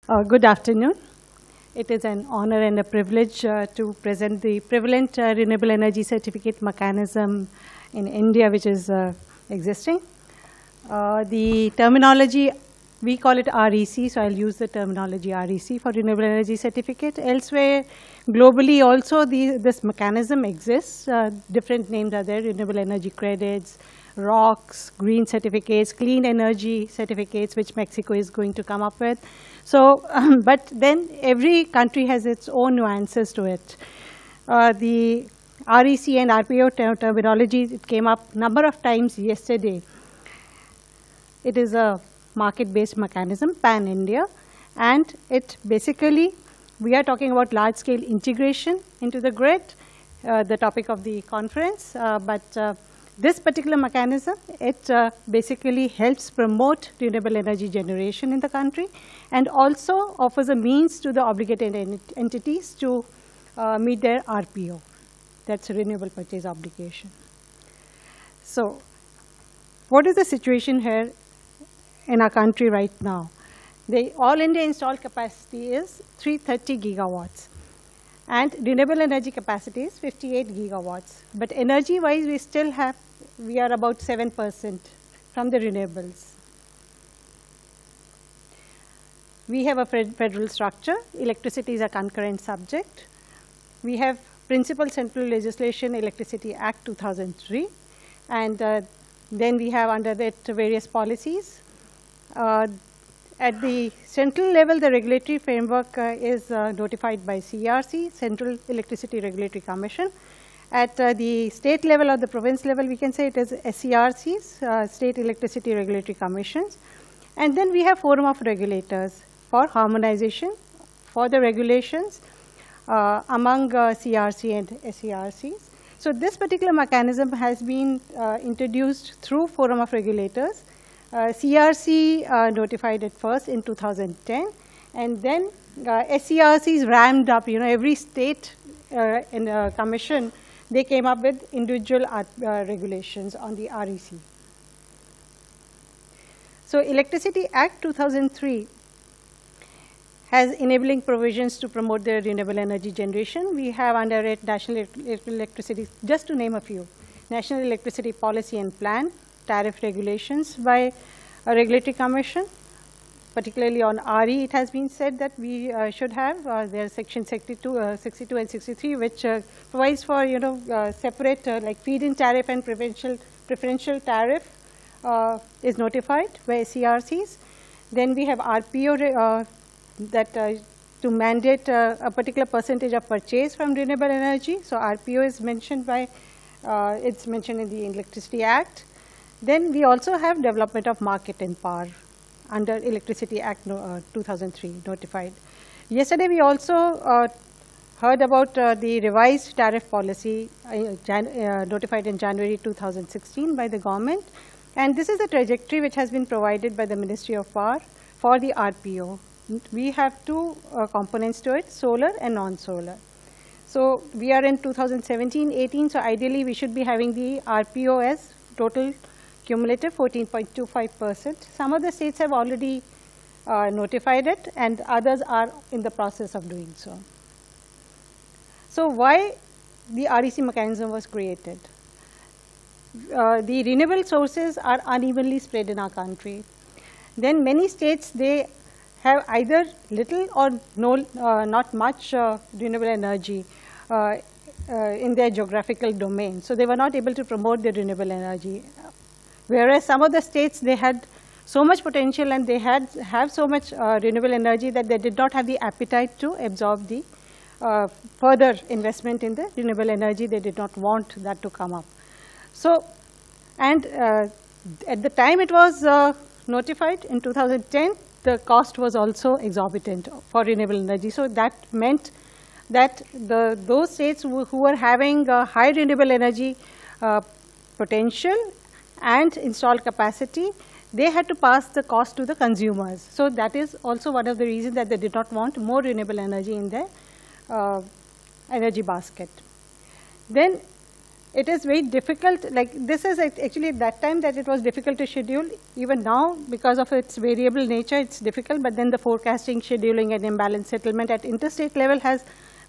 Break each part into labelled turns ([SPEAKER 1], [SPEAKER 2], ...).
[SPEAKER 1] Good afternoon. It is an honor and a privilege to present the prevalent renewable energy certificate mechanism in India, which is existing. The terminology, we call it AreEC, so I'll use the terminology AreEC for renewable energy certificate. Elsewhere, globally also, this mechanism exists. Different names are there: renewable energy credits, ROCs, green certificates, clean energy certificates, which Mexico is going to come up with. So, but then every country has its own nuances to it. The REC and RPO terminology, it came up a number of times yesterday. It is a market-based mechanism, pan-India, and it basically, we are talking about large-scale integration into the grid, the topic of the conference, but this particular mechanism, it basically helps promote renewable energy generation in the country and also offers a means to the obligated entities to meet their RPO. That's a renewable purchase obligation. So what is the situation here in our country right now? The all India installed capacity is 330 gigawatts. And renewable energy capacity is 58 gigawatts. But energy-wise, we are about 7% from the renewables. We have a federal structure. Electricity is a concurrent subject. We have Principal Central Legislation, Electricity Act 2003. And then we have under that various policies. At the central level, the regulatory framework is notified by CERC, Central Electricity Regulatory Commission. At the state level or the province level, we can say it is SERCs, State Electricity Regulatory Commissions. And then we have Forum of Regulators for harmonization for the regulations among CERC and SERCs. So this particular mechanism has been introduced through Forum of Regulators. CERC notified it first in 2010, and then SERCs ramped up. Every state in a commission, they came up with individual regulations on the REC. So Electricity Act 2003 has enabling provisions to promote the renewable energy generation. We have under it National Electricity, just to name a few, National Electricity Policy and Plan, tariff regulations by a regulatory commission. Particularly on RE, it has been said that we should have their section 62 and 63, which provides for separate like feed-in tariff and preferential tariff is notified by CRCs. Then we have RPO that to mandate a particular percentage of purchase from renewable energy. So RPO is mentioned by it's mentioned in the Electricity Act. Then we also have development of market and power under Electricity Act 2003 notified. Yesterday we also heard about the revised tariff policy notified in January 2016 by the government. And this is the trajectory which has been provided by the Ministry of Power for the RPO. We have two components to it, solar and non-solar. So we are in 2017-18, so ideally we should be having the RPO as total cumulative 14.25%. Some of the states have already notified it, and others are in the process of doing so. So why the REC mechanism was created? The renewable sources are unevenly spread in our country. Then many states, they have either little or no, not much renewable energy in their geographical domain. So they were not able to promote the renewable energy. Whereas some of the states, they had so much potential and they have so much renewable energy that they did not have the appetite to absorb the further investment in the renewable energy. They did not want that to come up. So, and at the time it was notified in 2010, the cost was also exorbitant for renewable energy. So that meant that those states who were having high renewable energy potential and installed capacity, they had to pass the cost to the consumers. So that is also one of the reasons that they did not want more renewable energy in their energy basket. Then it is very difficult, like this is actually at that time that it was difficult to schedule. Even now, because of its variable nature, it's difficult, but then the forecasting, scheduling, and imbalance settlement at interstate level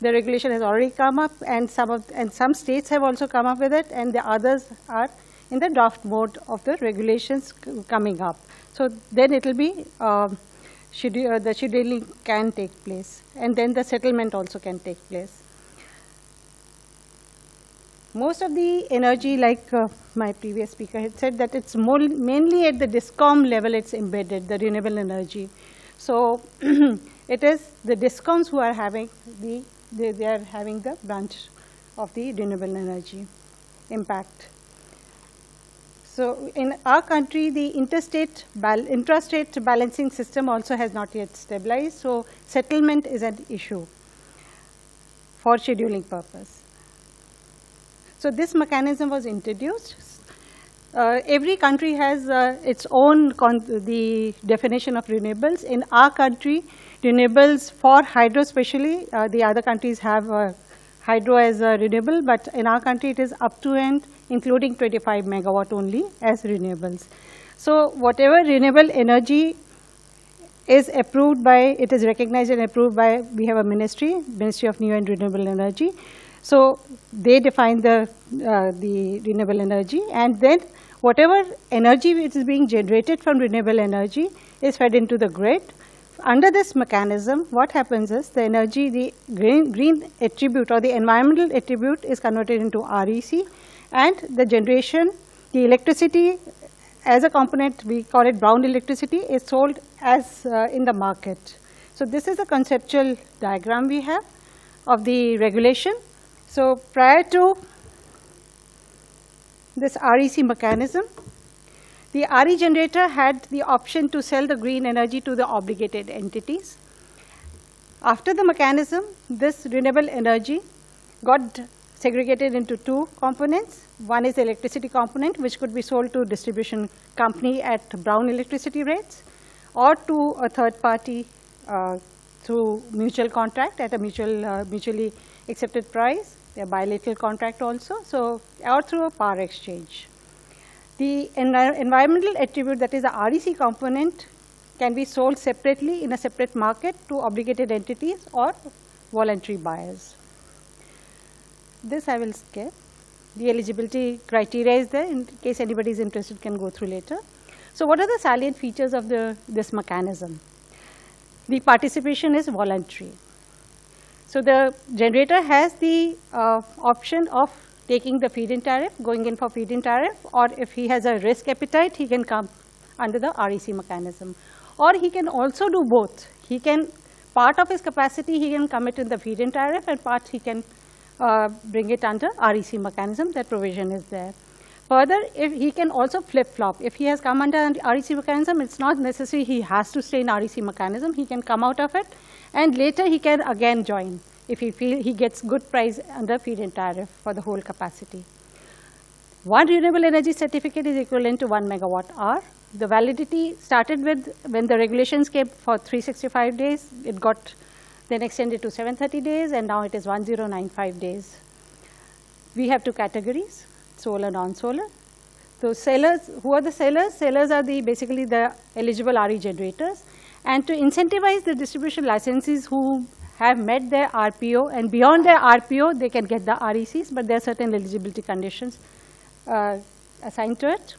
[SPEAKER 1] the regulation has already come up, and some states have also come up with it, and the others are in the draft mode of the regulations coming up. So then it will be, the scheduling can take place, and then the settlement also can take place. Most of the energy, like my previous speaker had said, that it's mainly at the DISCOM level it's embedded, the renewable energy. So it is the DISCOMs who are having they are having the branch of the renewable energy impact. So in our country, the intrastate balancing system also has not yet stabilized. So settlement is an issue for scheduling purpose. So this mechanism was introduced. Every country has its own the definition of renewables. In our country, renewables for hydro especially, the other countries have hydro as a renewable, but in our country it is up to and including 25 megawatt only as renewables. So whatever renewable energy is approved by, it is recognized and approved by, we have a Ministry of New and Renewable Energy. So they define the renewable energy, and then whatever energy which is being generated from renewable energy is fed into the grid. Under this mechanism, what happens is the energy, the green attribute or the environmental attribute is converted into REC, and the generation, the electricity as a component, we call it brown electricity, is sold as in the market. So this is a conceptual diagram we have of the regulation. So prior to this REC mechanism, the RE generator had the option to sell the green energy to the obligated entities. After the mechanism, this renewable energy got segregated into two components. One is the electricity component, which could be sold to distribution company at brown electricity rates, or to a third party through mutual contract at a mutually accepted price, a bilateral contract also, so or through a power exchange. The environmental attribute, that is the REC component, can be sold separately in a separate market to obligated entities or voluntary buyers. This I will skip. The eligibility criteria is there. In case anybody is interested, can go through later. So what are the salient features of this mechanism? The participation is voluntary. So the generator has the option of taking the feed-in tariff, going in for feed-in tariff, or if he has a risk appetite, he can come under the REC mechanism. Or he can also do both. He can, part of his capacity he can commit in the feed-in tariff, and part he can bring it under REC mechanism. That provision is there. Further, if he can also flip-flop. If he has come under REC mechanism, it's not necessary he has to stay in REC mechanism. He can come out of it, and later he can again join if he feels he gets good price under feed-in tariff for the whole capacity. One renewable energy certificate is equivalent to 1 megawatt hour. The validity started with, when the regulations came, for 365 days. It got then extended to 730 days, and now it is 1095 days. We have two categories, solar, non-solar. So sellers, who are the sellers? Sellers are basically the eligible RE generators. And to incentivize the distribution licensees who have met their RPO, and beyond their RPO, they can get the RECs, but there are certain eligibility conditions assigned to it.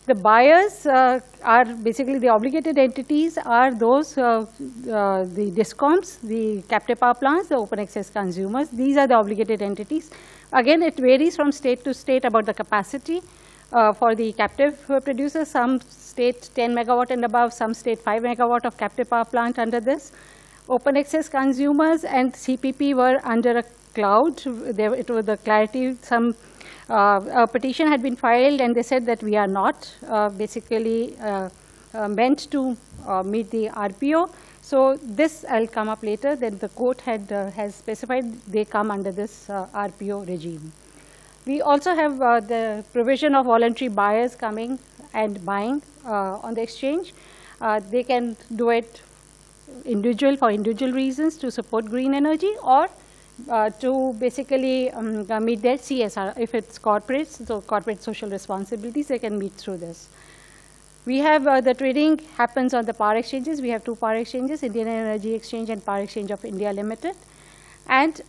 [SPEAKER 1] The buyers are basically the obligated entities are those, the DISCOMs, the captive power plants, the open access consumers. These are the obligated entities. Again, it varies from state to state about the capacity. For the captive producers, some state 10 megawatt and above, some state 5 megawatt of captive power plant under this. Open access consumers and CPP were under a cloud. It was the clarity, a petition had been filed, and they said that we are not basically meant to meet the RPO. So this I'll come up later, that the court has specified they come under this RPO regime. We also have the provision of voluntary buyers coming and buying on the exchange. They can do it for individual reasons to support green energy, or to basically meet their CSR. If it's corporates, so corporate social responsibilities, they can meet through this. We have the trading happens on the power exchanges. We have two power exchanges, Indian Energy Exchange and Power Exchange of India Limited. And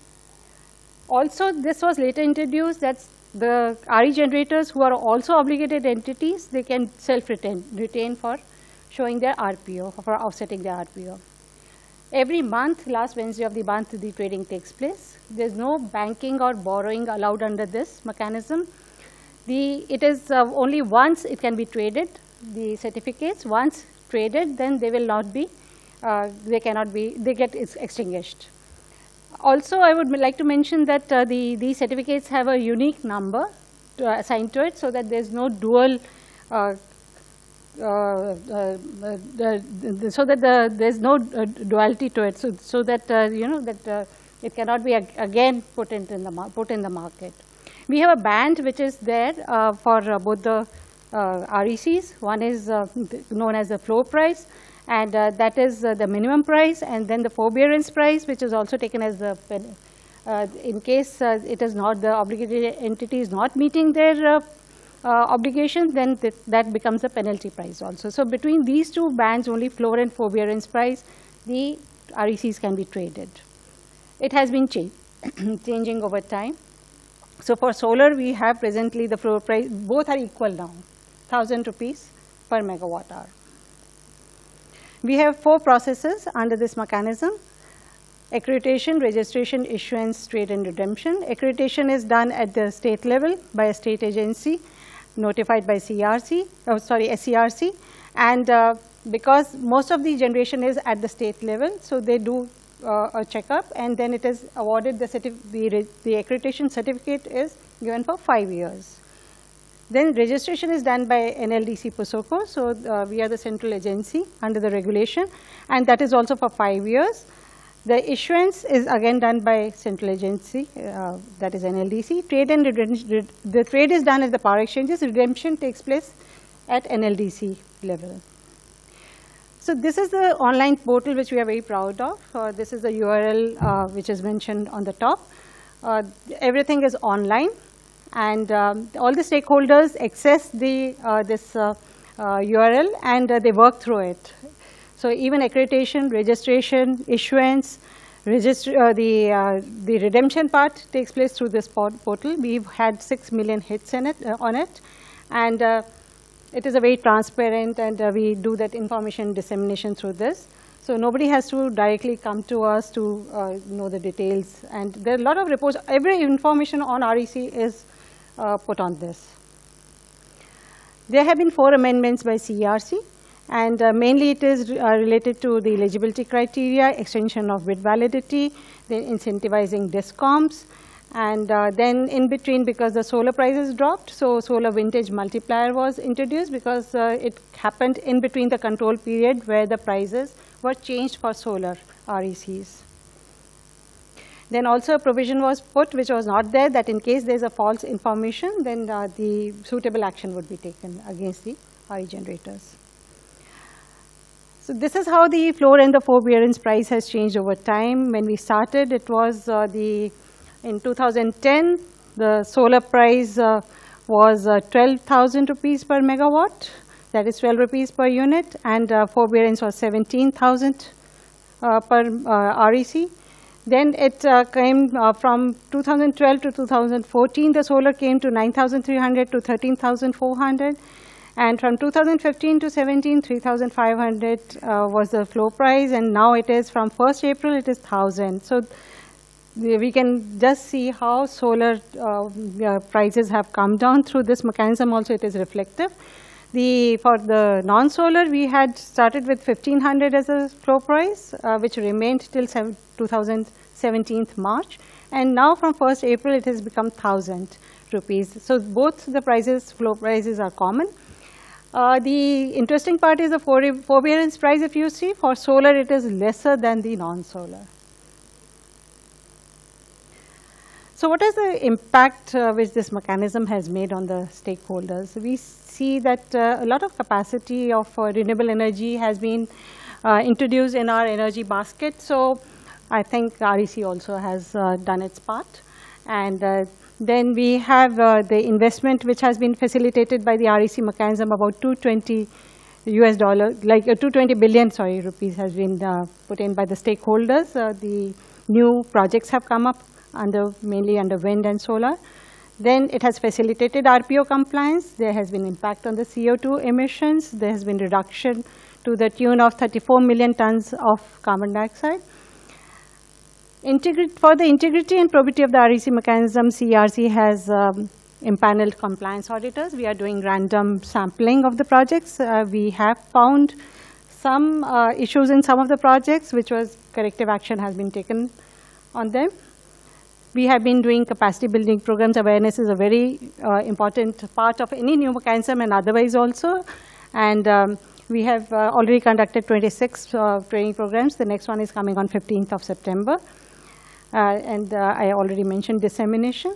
[SPEAKER 1] also this was later introduced that the RE generators who are also obligated entities, they can retain for showing their RPO, for offsetting their RPO. Every month, last Wednesday of the month, the trading takes place. There's no banking or borrowing allowed under this mechanism. It is only once it can be traded. The certificates, once traded, then they will not be, they get extinguished. Also, I would like to mention that these certificates have a unique number assigned to it, so that there's no dual, there's no duality to it, so that it cannot be again put in the market. We have a band which is there for both the RECs. One is known as the floor price, and that is the minimum price, and then the forbearance price, which is also taken as the in case it is not, the obligated entity is not meeting their obligation, then that becomes the penalty price also. So between these two bands, only floor and forbearance price, the RECs can be traded. It has been changing over time. So for solar, we have presently the floor price, both are equal now, 1,000 rupees per megawatt hour. We have 4 processes under this mechanism: accreditation, registration, issuance, trade, and redemption. Accreditation is done at the state level by a state agency notified by SCRC, and because most of the generation is at the state level, so they do a checkup, and then it is awarded the accreditation certificate is given for 5 years. Then registration is done by NLDC POSOCO, so we are the central agency under the regulation, and that is also for 5 years. The issuance is again done by central agency, that is NLDC. Trade and redemption, the trade is done at the power exchanges. Redemption takes place at NLDC level. So this is the online portal which we are very proud of. This is the URL which is mentioned on the top. Everything is online, and all the stakeholders access this URL, and they work through it. So even accreditation, registration, issuance, the redemption part takes place through this portal. We've had 6 million hits on it, and it is a very transparent, and we do that information dissemination through this. So nobody has to directly come to us to know the details, and there are a lot of reports. Every information on REC is put on this. There have been 4 amendments by CERC. And mainly it is related to the eligibility criteria, extension of bid validity, then incentivizing DISCOMs, and then in between, because the solar prices dropped, so solar vintage multiplier was introduced, because it happened in between the control period where the prices were changed for solar RECs. Then also a provision was put which was not there, that in case there is a false information, then the suitable action would be taken against the RE generators. So this is how the floor and the forbearance price has changed over time. When we started, it was in 2010, the solar price was 12,000 rupees per megawatt, that is 12 rupees per unit, and forbearance was 17,000 per REC. Then it came from 2012 to 2014, the solar came to 9,300 to 13,400. And from 2015 to 17, 3,500 was the floor price, and now it is from 1st April, it is 1,000. So we can just see how solar prices have come down through this mechanism. Also, it is reflective. For the non-solar, we had started with 1,500 as a floor price, which remained till 2017 March, and now from 1st April, it has become 1,000 rupees. So both the prices, floor prices, are common. The interesting part is the forbearance price. If you see, for solar it is lesser than the non-solar. So what is the impact which this mechanism has made on the stakeholders? We see that a lot of capacity of renewable energy has been introduced in our energy basket. So I think REC also has done its part. And then we have the investment which has been facilitated by the AreEC mechanism, about $220 like 220 billion, rupees has been put in by the stakeholders. The new projects have come up mainly under wind and solar. Then it has facilitated RPO compliance. There has been impact on the CO2 emissions. There has been reduction to the tune of 34 million tons of carbon dioxide. For the integrity and probity of the REC mechanism, CERC has impaneled compliance auditors. We are doing random sampling of the projects. We have found some issues in some of the projects, which was corrective action has been taken on them. We have been doing capacity building programs. Awareness is a very important part of any new mechanism and otherwise also. And we have already conducted 26 training programs. The next one is coming on 15th of September. I already mentioned dissemination.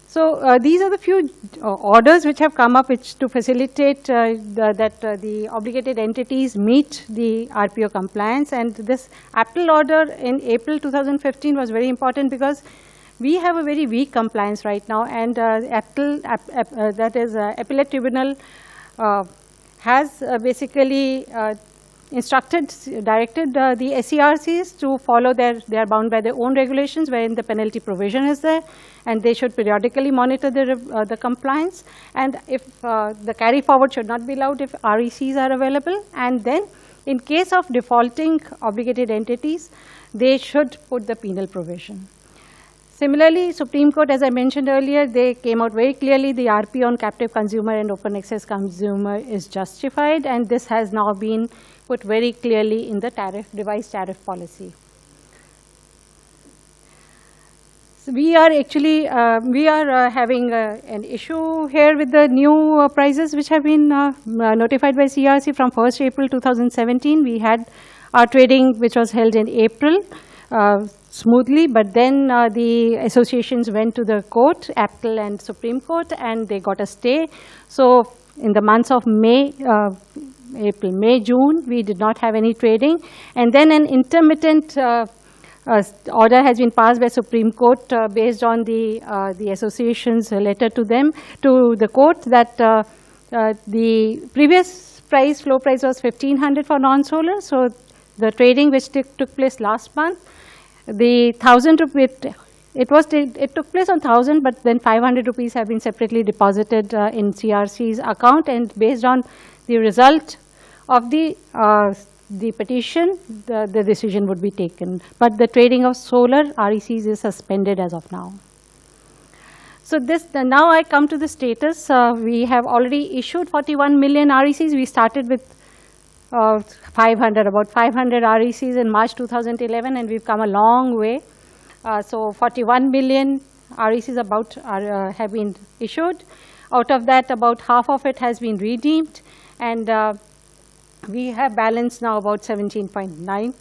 [SPEAKER 1] So these are the few orders which have come up to facilitate that the obligated entities meet the RPO compliance. And this Apple order in April 2015 was very important because we have a very weak compliance right now, and Appellate Tribunal has basically directed the SERCs to follow they are bound by their own regulations wherein the penalty provision is there, and they should periodically monitor the compliance. And if the carry forward should not be allowed if RECs are available, and then in case of defaulting obligated entities, they should put the penal provision. Similarly, Supreme Court, as I mentioned earlier, they came out very clearly the RPO on captive consumer and open access consumer is justified, and this has now been put very clearly in the revised tariff policy. So we are actually having an issue here with the new prices which have been notified by CERC from 1st April 2017. We had our trading which was held in April smoothly, but then the associations went to the court, Apple and Supreme Court, and they got a stay. So in the months of April, May, June, we did not have any trading. And then an intermittent order has been passed by Supreme Court based on the association's letter to the court, that the previous floor price was 1,500 for non-solar. So the trading which took place last month, the 1,000 rupees, it took place on 1,000, but then 500 rupees have been separately deposited in CERC's account, and based on the result of the petition, the decision would be taken. But the trading of solar RECs is suspended as of now. So now I come to the status. We have already issued 41 million RECs. We started with about 500 RECs in March 2011, and we've come a long way. So 41 million RECs have been issued. Out of that, about half of it has been redeemed, and we have balance now about 17.9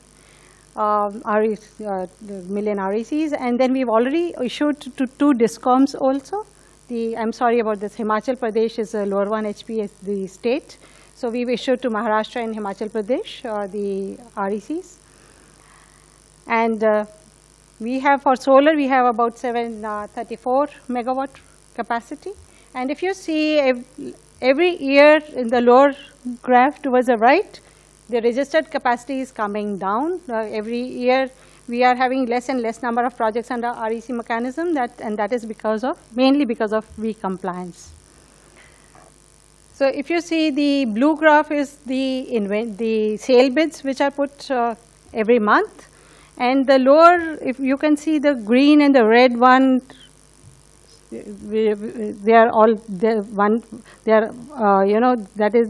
[SPEAKER 1] million RECs. And then we've already issued to 2 DISCOMs also. I'm sorry about this, Himachal Pradesh is a lower 1 HP, the state. So we've issued to Maharashtra and Himachal Pradesh the RECs. And we have for solar, we have about 734 megawatt capacity. And if you see every year in the lower graph towards the right, the registered capacity is coming down. Every year we are having less and less number of projects under REC mechanism, and that is mainly because of weak compliance. So if you see, the blue graph is the sale bids which are put every month, and the lower, if you can see the green and the red one, they are all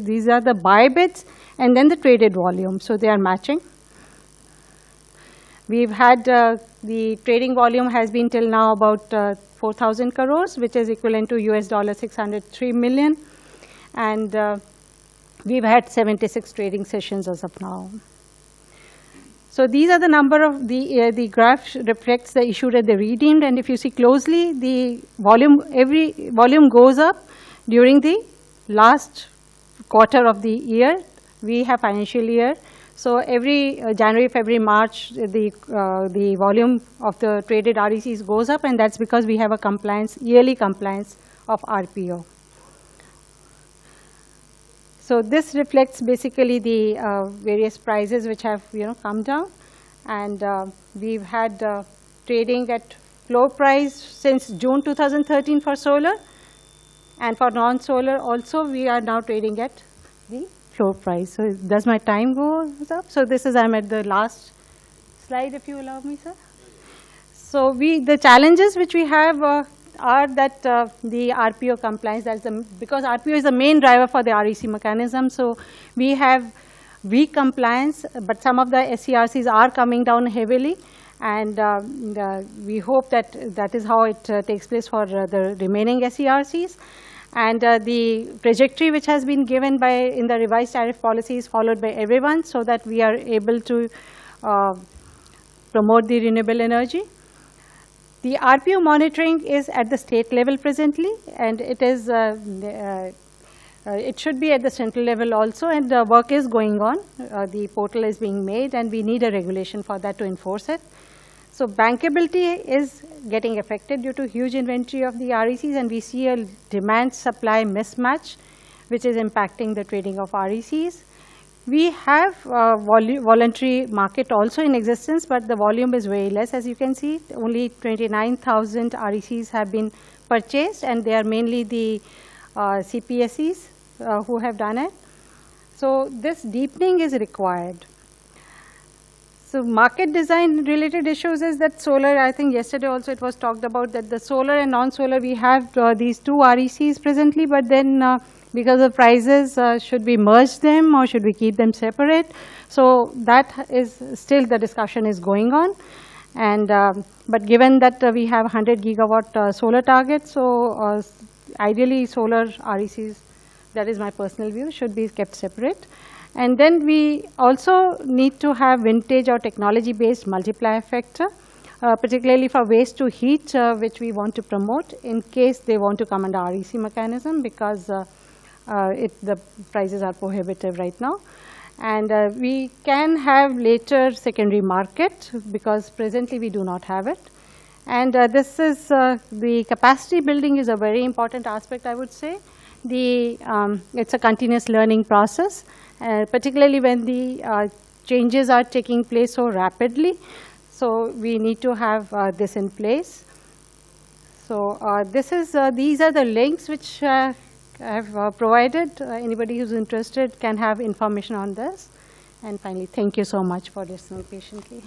[SPEAKER 1] these are the buy bids and then the traded volume. So they are matching. We've had the trading volume has been till now about 4,000 crores, which is equivalent to $603 million. And we've had 76 trading sessions as of now. So these are the number of the graph reflects the issued and the redeemed. And if you see closely, the every volume goes up during the last quarter of the year. We have financial year. So every January, February, March, the volume of the traded RECs goes up, and that's because we have a compliance, yearly compliance of RPO. So this reflects basically the various prices which have come down, and we've had trading at floor price since June 2013 for solar, and for non-solar also we are now trading at the floor price. So does my time go up? So this is, I'm at the last slide, if you allow me, sir. So the challenges which we have are that the RPO compliance, because RPO is the main driver for the REC mechanism. So we have weak compliance, but some of the SCRCs are coming down heavily, and we hope that is how it takes place for the remaining SCRCs. And the trajectory which has been given in the revised tariff policy is followed by everyone, so that we are able to promote the renewable energy. The RPO monitoring is at the state level presently, and it is it should be at the central level also, and the work is going on. The portal is being made, and we need a regulation for that to enforce it. So bankability is getting affected due to huge inventory of the RECs, and we see a demand-supply mismatch, which is impacting the trading of RECs. We have voluntary market also in existence, but the volume is very less. As you can see, only 29,000 RECs have been purchased, and they are mainly the CPSEs who have done it. So this deepening is required. So market design related issues is that solar, I think yesterday also it was talked about that the solar and non-solar, we have these two RECs presently, but then because of prices, should we merge them or should we keep them separate? So that is still, the discussion is going on. And but given that we have 100 gigawatt solar target, so ideally solar RECs, that is my personal view, should be kept separate. And then we also need to have vintage or technology-based multiplier factor, particularly for waste to heat, which we want to promote in case they want to come under REC mechanism, because the prices are prohibitive right now. And we can have later secondary market, because presently we do not have it. And this is the capacity building is a very important aspect, I would say. It's a continuous learning process. Particularly when the changes are taking place so rapidly. So we need to have this in place. So these are the links which I have provided. Anybody who's interested can have information on this. And finally, thank you so much for listening patiently.